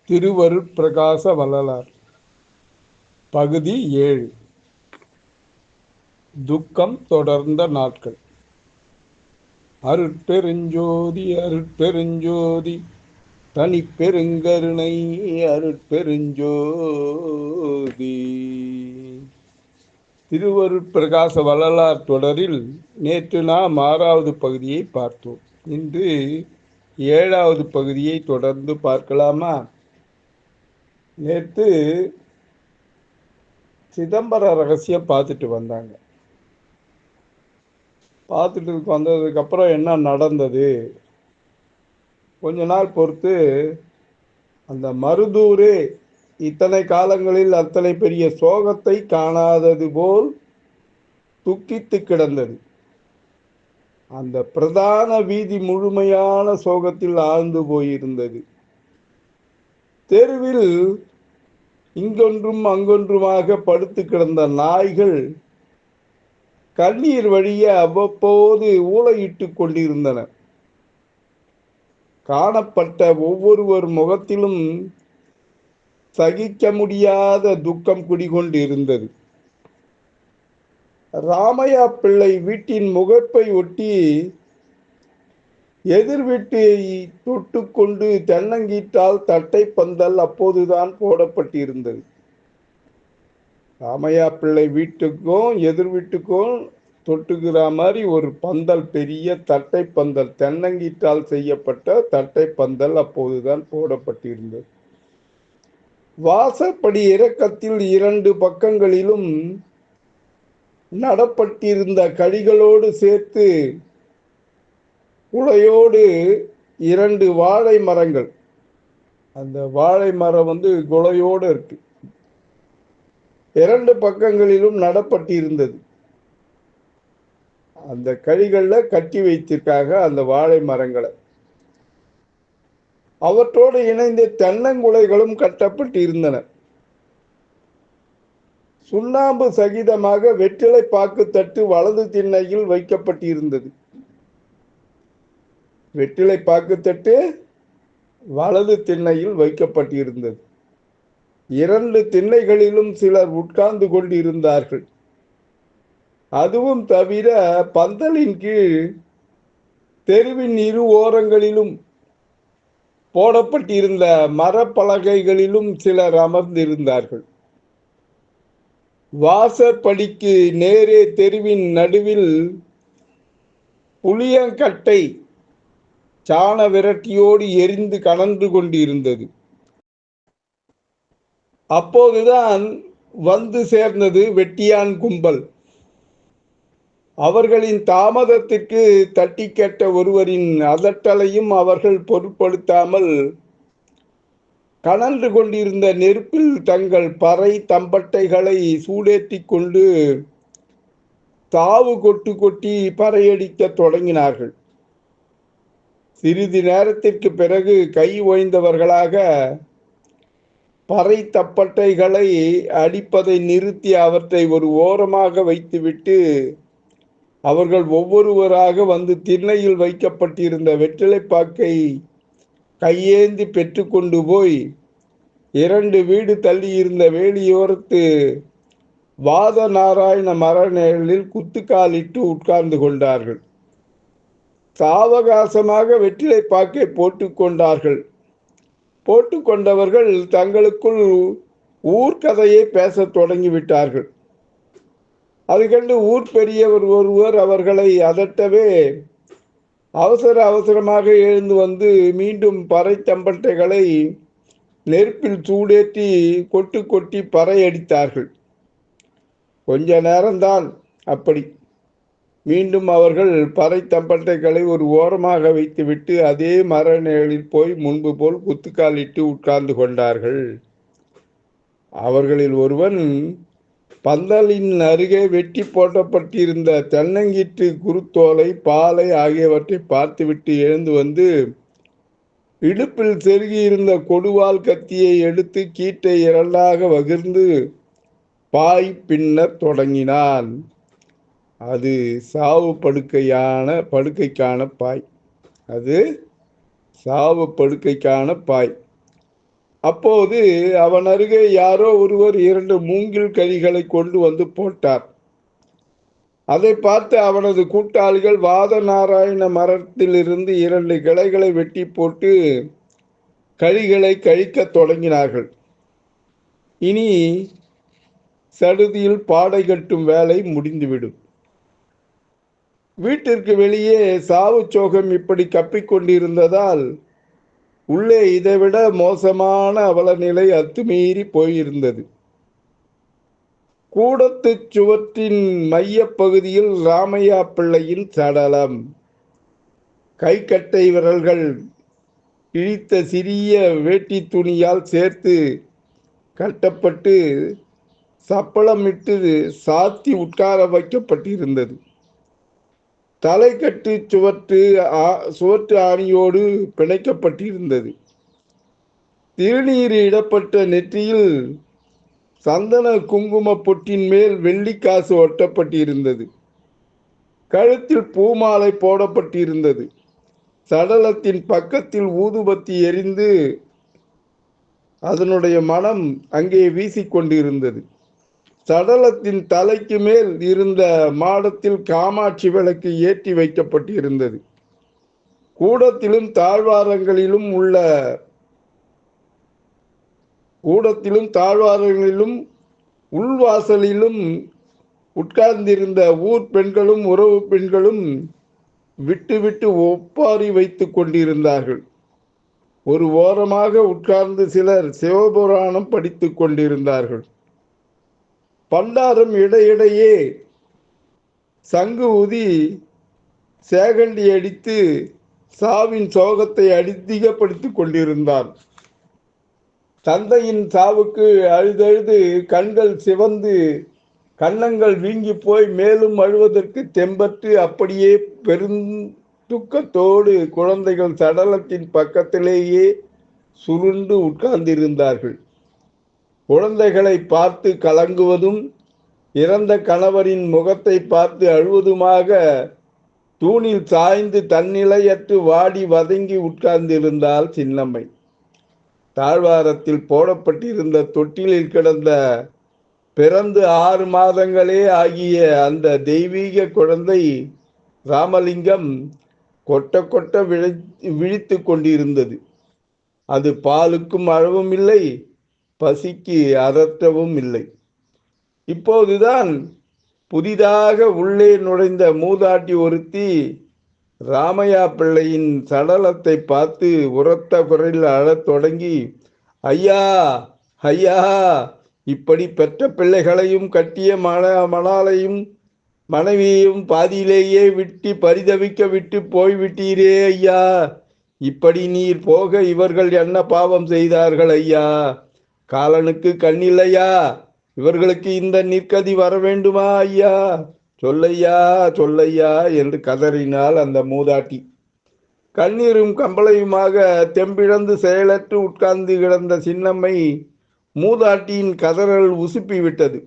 திருவருட்பிரகாச வள்ளலார். பகுதி 7. துக்கம் தொடர்ந்த நாட்கள். அருட்பெருஞ்சோதி அருட்பெருஞ்சோதி தனிப்பெருங்கருணை அருட்பெருஞ்சோதி. திருவருட்பிரகாச வள்ளலார் தொடரில் நேற்று நாம் 6வது பகுதியை பார்த்தோம். இன்று 7வது பகுதியை தொடர்ந்து பார்க்கலாமா? நேற்று சிதம்பர ரகசியம் பார்த்துட்டு வந்தாங்க. பார்த்துட்டு வந்ததுக்கப்புறம் என்ன நடந்தது, கொஞ்ச நாள் பொறுத்து அந்த மருதூரே இத்தனை காலங்களில் அத்தனை பெரிய சோகத்தை காணாதது போல் துக்கித்து கிடந்தது. அந்த பிரதான வீதி முழுமையான சோகத்தில் ஆழ்ந்து போயிருந்தது. தெருவில் இங்கொன்றும் அங்கொன்றுமாக படுத்து கிடந்த நாய்கள் கண்ணீர் வழிய அவ்வப்போது ஊளையிட்டு கொண்டிருந்தன. காணப்பட்ட ஒவ்வொருவர் முகத்திலும் சகிக்க முடியாத துக்கம் குடிகொண்டிருந்தது. ராமையா பிள்ளை வீட்டின் முகப்பை ஒட்டி எதிர் வீட்டை தொட்டு கொண்டு தென்னங்கீட்டால் தட்டை பந்தல் அப்போதுதான் போடப்பட்டிருந்தது. ராமையா பிள்ளை வீட்டுக்கும் எதிர் வீட்டுக்கும் தொட்டுக்கிற மாதிரி ஒரு பந்தல், பெரிய தட்டை பந்தல், தென்னங்கீட்டால் செய்யப்பட்ட தட்டை பந்தல் அப்போதுதான் போடப்பட்டிருந்தது. வாசப்படி இறக்கத்தில் 2 பக்கங்களிலும் நடப்பட்டிருந்த கழிகளோடு சேர்த்து குலையோடு 2 வாழை மரங்கள், அந்த வாழை மரம் குலையோடு இருக்கு, 2 பக்கங்களிலும் நடப்பட்டிருந்தது. அந்த கழிகள்ல கட்டி வைத்திருக்காங்க அந்த வாழை மரங்களை. அவற்றோடு இணைந்து தென்னங்குலைகளும் கட்டப்பட்டு இருந்தன. சுண்ணாம்பு சகிதமாக வெற்றிலை பாக்கு தட்டு வலது திண்ணையில் வைக்கப்பட்டிருந்தது. வெற்றிலை பாக்கு தட்டு வலது திண்ணையில் வைக்கப்பட்டிருந்தது. 2 திண்ணைகளிலும் சிலர் உட்கார்ந்து கொண்டிருந்தார்கள். அதுவும் தவிர பந்தலின் கீழ் தெருவின் 2 ஓரங்களிலும் போடப்பட்டிருந்த மரப்பலகைகளிலும் சிலர் அமர்ந்திருந்தார்கள். வாசற்படிக்கு நேரே தெருவின் நடுவில் புளியங்கட்டை சாண விரட்டியோடு எரிந்து கனன்று கொண்டிருந்தது. அப்போதுதான் வந்து சேர்ந்தது வெட்டியான் கும்பல். அவர்களின் தாமதத்திற்கு தட்டி கேட்ட ஒருவரின் அதட்டலையும் அவர்கள் பொருட்படுத்தாமல் கனன்று கொண்டிருந்த நெருப்பில் தங்கள் பறை தம்பட்டைகளை சூடேற்றி கொண்டு தாவு கொட்டு கொட்டி பறையடிக்க தொடங்கினார்கள். சிறிது நேரத்திற்கு பிறகு கை ஓய்ந்தவர்களாக பறை தப்பட்டைகளை அடிப்பதை நிறுத்தி அவற்றை ஒரு ஓரமாக வைத்துவிட்டு அவர்கள் ஒவ்வொருவராக வந்து திண்ணையில் வைக்கப்பட்டிருந்த வெற்றிலைப்பாக்கை கையேந்தி பெற்று கொண்டு போய் 2 வீடு தள்ளி இருந்த வேலியோரத்து வாத நாராயண மர நிழலில் குத்துக்காலிட்டு உட்கார்ந்து கொண்டார்கள். சாவகாசமாக வெற்றிலை பாக்கை போட்டுக்கொண்டார்கள். போட்டுக்கொண்டவர்கள் தங்களுக்குள் ஊர்கதையை பேச தொடங்கிவிட்டார்கள். அது கண்டு ஊர் பெரியவர் ஒருவர் அவர்களை அதட்டவே அவசர அவசரமாக எழுந்து வந்து மீண்டும் பறை தம்பட்டைகளை நெருப்பில் சூடேற்றி கொட்டு கொட்டி பறையடித்தார்கள். கொஞ்ச நேரம்தான். அப்படி மீண்டும் அவர்கள் பறை தம்பட்டைகளை ஒரு ஓரமாக வைத்துவிட்டு அதே மர நிழலில் போய் முன்பு போல் குத்துக்காலிட்டு உட்கார்ந்து கொண்டார்கள். அவர்களில் ஒருவன் பந்தலின் அருகே வெட்டி போட்டப்பட்டிருந்த தென்னங்கீற்று குருத்தோலை, பாலை ஆகியவற்றை பார்த்துவிட்டு எழுந்து வந்து இடுப்பில் செருகியிருந்த கொடுவால் கத்தியை எடுத்து கீற்றை 2ஆக வகிர்ந்து பாய் பின்னத் தொடங்கினான். அது சாவு படுக்கைக்கான பாய். அது சாவு படுக்கைக்கான பாய். அப்போது அவன் அருகே யாரோ ஒருவர் 2 மூங்கில் கழிகளை கொண்டு வந்து போட்டார். அதை பார்த்து அவனது கூட்டாளிகள் வாத நாராயண மரத்திலிருந்து 2 கிளைகளை வெட்டி போட்டு கழிகளை கழிக்கத் தொடங்கினார்கள். இனி சடுதியில் பாடை கட்டும் வேலை முடிந்துவிடும். வீட்டிற்கு வெளியே சாவு சோகம் இப்படி கப்பிக்கொண்டிருந்ததால் உள்ளே இதைவிட மோசமான அவல நிலை அத்துமீறி போயிருந்தது. கூடத்து சுவற்றின் மைய பகுதியில் ராமையா பிள்ளையின் சடலம். கைக்கட்டை விரல்கள் கிழித்த சிறிய வேட்டி துணியால் சேர்த்து கட்டப்பட்டு சப்பளமிட்டு சாத்தி உட்கார வைக்கப்பட்டிருந்தது. தலைக்கட்டு சுவற்று ஆணியோடு பிணைக்கப்பட்டிருந்தது. திருநீர் இடப்பட்ட நெற்றியில் சந்தன குங்கும பொட்டின் மேல் வெள்ளிக்காசு ஒட்டப்பட்டிருந்தது. கழுத்தில் பூமாலை போடப்பட்டிருந்தது. சடலத்தின் பக்கத்தில் ஊதுபத்தி எரிந்து அதனுடைய மனம் அங்கே வீசிக்கொண்டிருந்தது. சடலத்தின் தலைக்கு மேல் இருந்த மாடத்தில் காமாட்சி விளக்கு ஏற்றி வைக்கப்பட்டிருந்தது. கூடத்திலும் தாழ்வாரங்களிலும் உள்வாசலிலும் உட்கார்ந்திருந்த ஊர் பெண்களும் உறவு பெண்களும் விட்டு விட்டு ஒப்பாரி வைத்துக் கொண்டிருந்தார்கள். ஒரு ஓரமாக உட்கார்ந்து சிலர் சிவபுராணம் படித்துக் கொண்டிருந்தார்கள். பண்டாரம் இடையிடையே சங்கு ஊதி சேகண்டி அடித்து சாவின் சோகத்தை அதிகப்படுத்திக் கொண்டிருந்தான். தந்தையின் சாவுக்கு அழுதழுது கண்கள் சிவந்து கன்னங்கள் வீங்கி போய் மேலும் அழுவதற்கு தெம்பற்று அப்படியே பெருந்துக்கத்தோடு குழந்தைகள் சடலத்தின் பக்கத்திலேயே சுருண்டு உட்கார்ந்திருந்தார்கள். குழந்தைகளை பார்த்து கலங்குவதும் இறந்த கணவரின் முகத்தை பார்த்து அழுவதுமாக தூணில் சாய்ந்து தன்னிலையற்று வாடி வதங்கி உட்கார்ந்திருந்தாள் சின்னம்மை. தாழ்வாரத்தில் போடப்பட்டிருந்த தொட்டிலில் கிடந்த பிறந்து 6 மாதங்களே ஆகிய அந்த தெய்வீக குழந்தை ராமலிங்கம் கொட்ட கொட்ட விழித்து கொண்டிருந்தது. அது பாலுக்கும் அழவும் இல்லை, பசிக்கு அரற்றவும் இல்லை. இப்போதுதான் புதிதாக உள்ளே நுழைந்த மூதாட்டி ஒருத்தி ராமையா பிள்ளையின் சடலத்தை பார்த்து உரத்த குரலில் அழத் தொடங்கி, ஐயா ஐயா, இப்படி பெற்ற பிள்ளைகளையும் கட்டிய மணாலையும் மனைவியையும் பாதியிலேயே விட்டு பரிதவிக்க விட்டு போய்விட்டீரே ஐயா, இப்படி நீர் போக இவர்கள் என்ன பாவம் செய்தார்கள் ஐயா? காலனுக்கு கண்ணில்லையா? இவர்களுக்கு இந்த நிற்கதி வர வேண்டுமா ஐயா? சொல்லையா சொல்லையா என்று கதறினாள் அந்த மூதாட்டி. கண்ணீரும் கம்பளையுமாக தெம்பிழந்து செயலற்று உட்கார்ந்து கிடந்த சின்னம்மை மூதாட்டியின் கதறல் உசுப்பி விட்டது.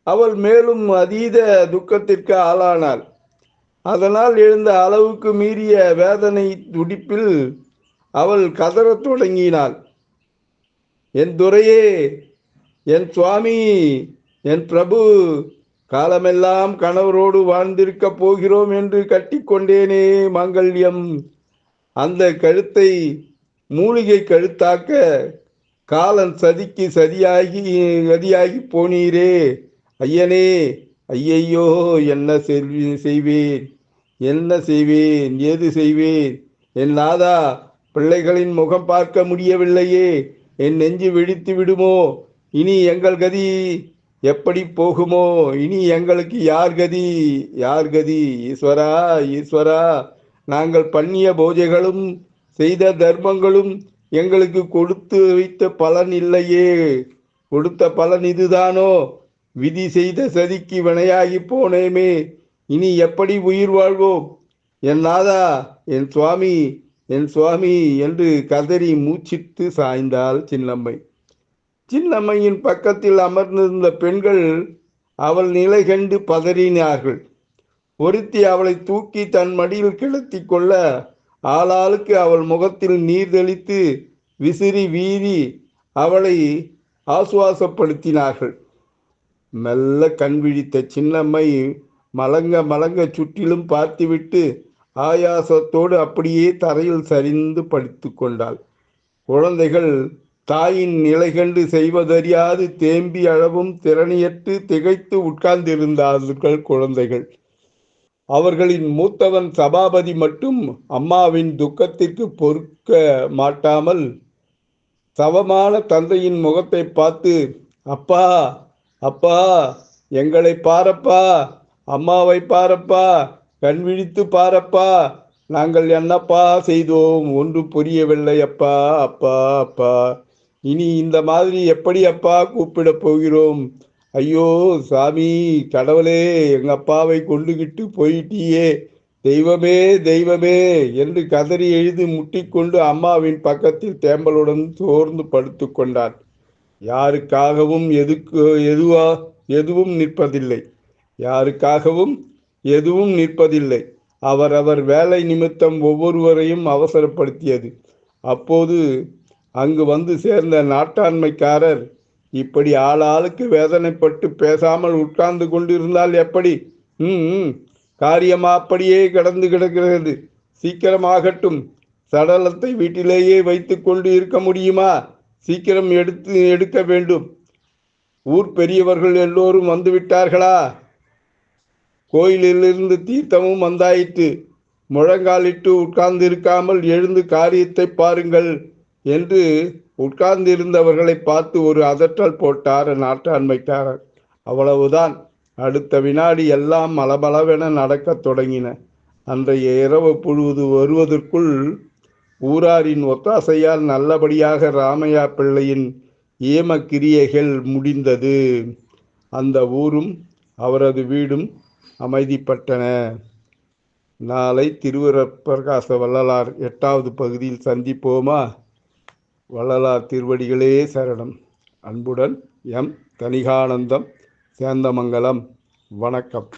அவள் மேலும் அதீத துக்கத்திற்கு ஆளானாள். அதனால் எழுந்த அளவுக்கு மீறிய வேதனை துடிப்பில் அவள் கதறத் தொடங்கினாள். என் துரையே, என் சுவாமி, என் பிரபு, காலமெல்லாம் கணவரோடு வாழ்ந்திருக்க போகிறோம் என்று கட்டிக்கொண்டேனே மாங்கல்யம், அந்த கழுத்தை மூலிகை கழுத்தாக்க காலன் சதிக்கு கதியாகி போனீரே ஐயனே, ஐயையோ, என்ன செய்வேன், என்ன செய்வேன், ஏது செய்வேன்? என் நாதா, பிள்ளைகளின் முகம் பார்க்க முடியவில்லையே, என் நெஞ்சு விழித்து விடுமோ? இனி எங்கள் கதி எப்படி போகுமோ? இனி எங்களுக்கு யார் கதி, யார் கதி? ஈஸ்வரா, ஈஸ்வரா, நாங்கள் பண்ணிய பூஜைகளும் செய்த தர்மங்களும் எங்களுக்கு கொடுத்து வைத்த பலன் இல்லையே. கொடுத்த பலன் இதுதானோ? விதி செய்த சதிக்கு வினையாகி போனேமே, இனி எப்படி உயிர் வாழ்வோம்? என் நாதா, என் சுவாமி, என் சுவாமி என்று கதறி மூச்சிட்டு சாய்ந்தாள் சின்னம்மை. சின்னம்மையின் பக்கத்தில் அமர்ந்திருந்த பெண்கள் அவள் நிலை கண்டு பதறினார்கள். ஒருத்தி அவளை தூக்கி தன் மடியில் கிடத்தி கொள்ள ஆளாளுக்கு அவள் முகத்தில் நீர் தெளித்து விசிறி வீறி அவளை ஆசுவாசப்படுத்தினார்கள். மெல்ல கண் விழித்த சின்னம்மை மலங்க மலங்க சுற்றிலும் பார்த்துவிட்டு ஆயாசத்தோடு அப்படியே தரையில் சரிந்து படுத்து கொண்டாள். குழந்தைகள் தாயின் நிலை கண்டு செய்வதறியாது தேம்பி அழவும் திறனியற்று திகைத்து உட்கார்ந்திருந்தார்கள் குழந்தைகள். அவர்களின் மூத்தவன் சபாபதி மட்டும் அம்மாவின் துக்கத்திற்கு பொறுக்க மாட்டாமல் சவமான தந்தையின் முகத்தை பார்த்து, அப்பா அப்பா, எங்களை பாரப்பா, அம்மாவை பாரப்பா, கண் விழித்து பாரப்பா, நாங்கள் என்னப்பா செய்தோம், ஒன்று புரியவில்லை அப்பா, அப்பா அப்பா, இனி இந்த மாதிரி எப்படி அப்பா கூப்பிடப் போகிறோம்? ஐயோ சாமி, கடவுளே, எங்க அப்பாவை கொண்டுகிட்டு போயிட்டியே, தெய்வமே தெய்வமே என்று கதறி எழுதி முட்டிக்கொண்டு அம்மாவின் பக்கத்தில் தேம்பலுடன் சோர்ந்து படுத்து கொண்டார். யாருக்காகவும் எதுவும் நிற்பதில்லை. யாருக்காகவும் எதுவும் நிற்பதில்லை. அவரவர் வேலை நிமித்தம் ஒவ்வொருவரையும் அவசரப்படுத்தியது. அப்போது அங்கு வந்து சேர்ந்த நாட்டாண்மைக்காரர், இப்படி ஆளாளுக்கு வேதனைப்பட்டு பேசாமல் உட்கார்ந்து கொண்டிருந்தால் எப்படி? காரியமா அப்படியே கடந்து கிடக்கிறது. சீக்கிரமாகட்டும். சடலத்தை வீட்டிலேயே வைத்து கொண்டு இருக்க முடியுமா? சீக்கிரம் எடுக்க வேண்டும். ஊர் பெரியவர்கள் எல்லோரும் வந்துவிட்டார்களா? கோயிலிலிருந்து தீர்த்தமும் வந்தாயிற்று. முழங்காலிட்டு உட்கார்ந்து இருக்காமல் எழுந்து காரியத்தை பாருங்கள் என்று உட்கார்ந்திருந்தவர்களை பார்த்து ஒரு அதற்றல் போட்டார் நாட்டாண்மைக்காரர். அவ்வளவுதான். அடுத்த வினாடி எல்லாம் மலமளவென நடக்கத் தொடங்கின. அன்றைய இரவு பொழுது வருவதற்குள் ஊராரின் ஒத்தாசையால் நல்லபடியாக ராமையா பிள்ளையின் ஏம கிரியைகள் முடிந்தது. அந்த ஊரும் அவரது வீடும் அமைதிப்பட்டன. நாளை திருவரப்பிரகாச வள்ளலார் 8வது பகுதியில் சந்திப்போமா? வள்ளலார் திருவடிகளே சரணம். அன்புடன் எம் தணிகானந்தம், சேந்தமங்கலம். வணக்கம்.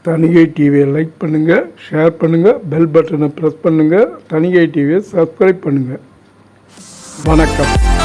தணிகை டிவியை லைக் பண்ணுங்கள், ஷேர் பண்ணுங்கள், பெல் பட்டனை ப்ரெஸ் பண்ணுங்கள். தணிகை டிவியை சப்ஸ்கிரைப் பண்ணுங்கள். வணக்கம்.